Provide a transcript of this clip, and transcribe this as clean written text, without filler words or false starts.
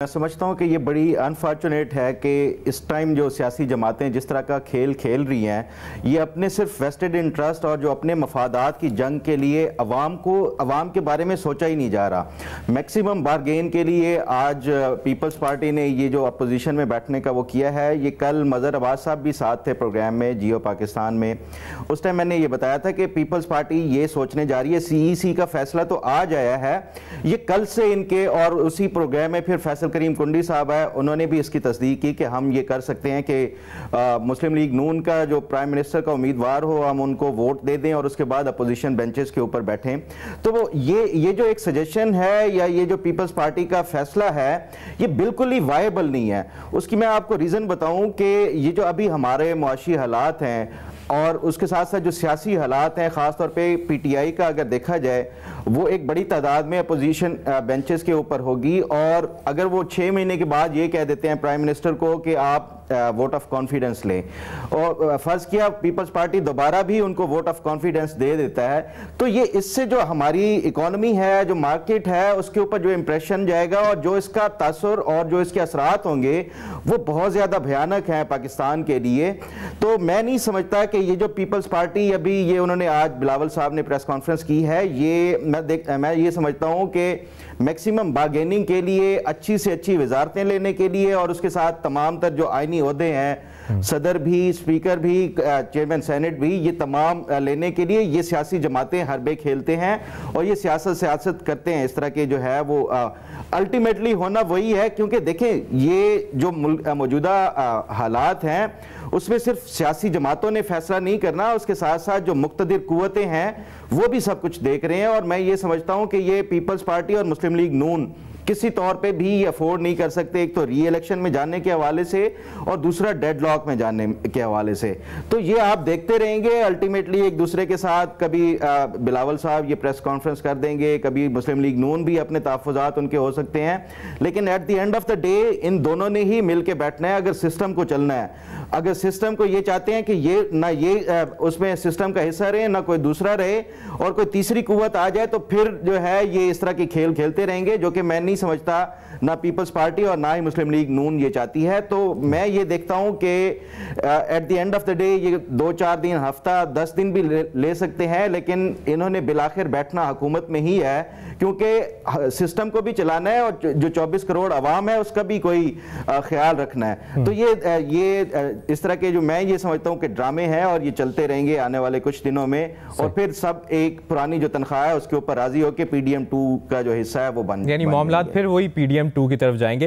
میں سمجھتا ہوں کہ یہ بڑی انفارچونیٹ ہے کہ اس ٹائم جو سیاسی جماعتیں جس طرح کا کھیل کھیل رہی ہیں یہ اپنے صرف ویسٹڈ انٹرسٹ اور جو اپنے مفادات کی جنگ کے لیے عوام کے بارے میں سوچا ہی نہیں جا رہا۔ میکسیمم بارگین کے لیے آج پیپلز پارٹی نے یہ جو اپوزیشن میں بیٹھنے کا وہ کیا ہے، یہ کل مظہر عباس صاحب بھی ساتھ تھے پروگرام میں جیو پاکستان میں، اس ٹائم میں نے یہ بتایا تھا کہ پیپلز پارٹی یہ سوچنے جا رہی ہے، سی ای سی کا فیصلہ تو آج آیا ہے، یہ کل سے ان کے اور اسی پروگرام میں پھر فیصل کریم کنڈی صاحب ہے، انہوں نے بھی اس کی تصدیق کی کہ ہم یہ کر سکتے ہیں کہ مسلم لیگ نون کا جو پرائم منسٹر کا امیدوار ہو ہم ان کو ووٹ دے دیں اور اس کے بعد اپوزیشن بینچز کے اوپر بیٹھیں۔ تو یہ جو ایک سجیشن ہے یا یہ جو پیپلز پارٹی کا فیصلہ ہے یہ بالکل ہی وائبل نہیں ہے۔ اس کی میں آپ کو ریزن بتاؤں کہ یہ جو ابھی ہمارے معاشی حالات ہیں اور اس کے ساتھ ساتھ جو سیاسی حالات ہیں، خاص طور پہ پی ٹی آئی کا اگر دیکھا جائے وہ ایک بڑی تعداد میں اپوزیشن بینچز کے اوپر ہوگی، اور اگر وہ 6 مہینے کے بعد یہ کہہ دیتے ہیں پرائم منسٹر کو کہ آپ ووٹ آف کانفیڈنس لیں، اور فرض کیا پیپلز پارٹی دوبارہ بھی ان کو ووٹ آف کانفیڈنس دے دیتا ہے، تو یہ اس سے جو ہماری اکانومی ہے، جو مارکیٹ ہے، اس کے اوپر جو امپریشن جائے گا اور جو اس کا تاثر اور جو اس کے اثرات ہوں گے وہ بہت زیادہ بھیانک ہیں پاکستان کے لیے۔ تو میں نہیں سمجھتا کہ یہ جو پیپلز پارٹی ابھی یہ انہوں نے آج بلاول صاحب نے پریس کانفرنس کی ہے، میں یہ سمجھتا ہوں کہ میکسیمم بارگیننگ کے لیے، اچھی سے اچھی وزارتیں لینے کے لیے، اور اس کے ساتھ تمام تر جو آئینی عہدے ہیں، صدر بھی، اسپیکر بھی، چیئرمین سینٹ بھی، یہ تمام لینے کے لیے یہ سیاسی جماعتیں حربے کھیلتے ہیں اور یہ سیاست کرتے ہیں۔ اس طرح کے جو ہے وہ الٹیمیٹلی ہونا وہی ہے، کیونکہ دیکھیں یہ جو موجودہ حالات ہیں اس میں صرف سیاسی جماعتوں نے فیصلہ نہیں کرنا، اس کے ساتھ ساتھ جو مقتدر قوتیں ہیں وہ بھی سب کچھ دیکھ رہے ہیں، اور میں یہ سمجھتا ہوں کہ یہ پیپلز پارٹی اور مسلم لیگ نون کسی طور پہ بھی یہ افورڈ نہیں کر سکتے، ایک تو ری الیکشن میں جانے کے حوالے سے اور دوسرا ڈیڈ لاک میں جانے کے حوالے سے۔ تو یہ آپ دیکھتے رہیں گے الٹیمیٹلی ایک دوسرے کے ساتھ، کبھی بلاول صاحب یہ پریس کانفرنس کر دیں گے، کبھی مسلم لیگ نون بھی اپنے تحفظات ان کے ہو سکتے ہیں، لیکن at the end of the day ان دونوں نے ہی مل کے بیٹھنا ہے اگر سسٹم کو چلنا ہے۔ اگر سسٹم کو یہ چاہتے ہیں کہ یہ نہ یہ اس میں سسٹم کا حصہ رہے نہ کوئی دوسرا رہے اور کوئی تیسری قوت آ جائے، تو پھر جو ہے یہ اس طرح کے کھیل کھیلتے رہیں گے، جو کہ میں نہیں سمجھتا نہ پیپلز پارٹی اور نہ ہی مسلم لیگ نون یہ چاہتی ہے۔ تو میں یہ دیکھتا ہوں کہ at the end of the day یہ 2-4 دن، ہفتہ، 10 دن بھی لے سکتے ہیں، لیکن انہوں نے بالآخر بیٹھنا حکومت میں ہی ہے، کیونکہ سسٹم کو بھی چلانا ہے اور جو 24 کروڑ عوام ہے اس کا بھی کوئی خیال رکھنا ہے۔ تو یہ اس طرح کے جو میں یہ سمجھتا ہوں کہ ڈرامے ہیں اور یہ چلتے رہیں گے آنے والے کچھ دنوں میں، اور پھر سب ایک پرانی جو تنخواہ ہے اس کے اوپر راضی ہو کے پی ڈی ایم 2 کا جو حصہ ہے وہ بن جائے، یعنی معاملات پھر وہی پی ڈی ایم 2 کی طرف جائیں گے۔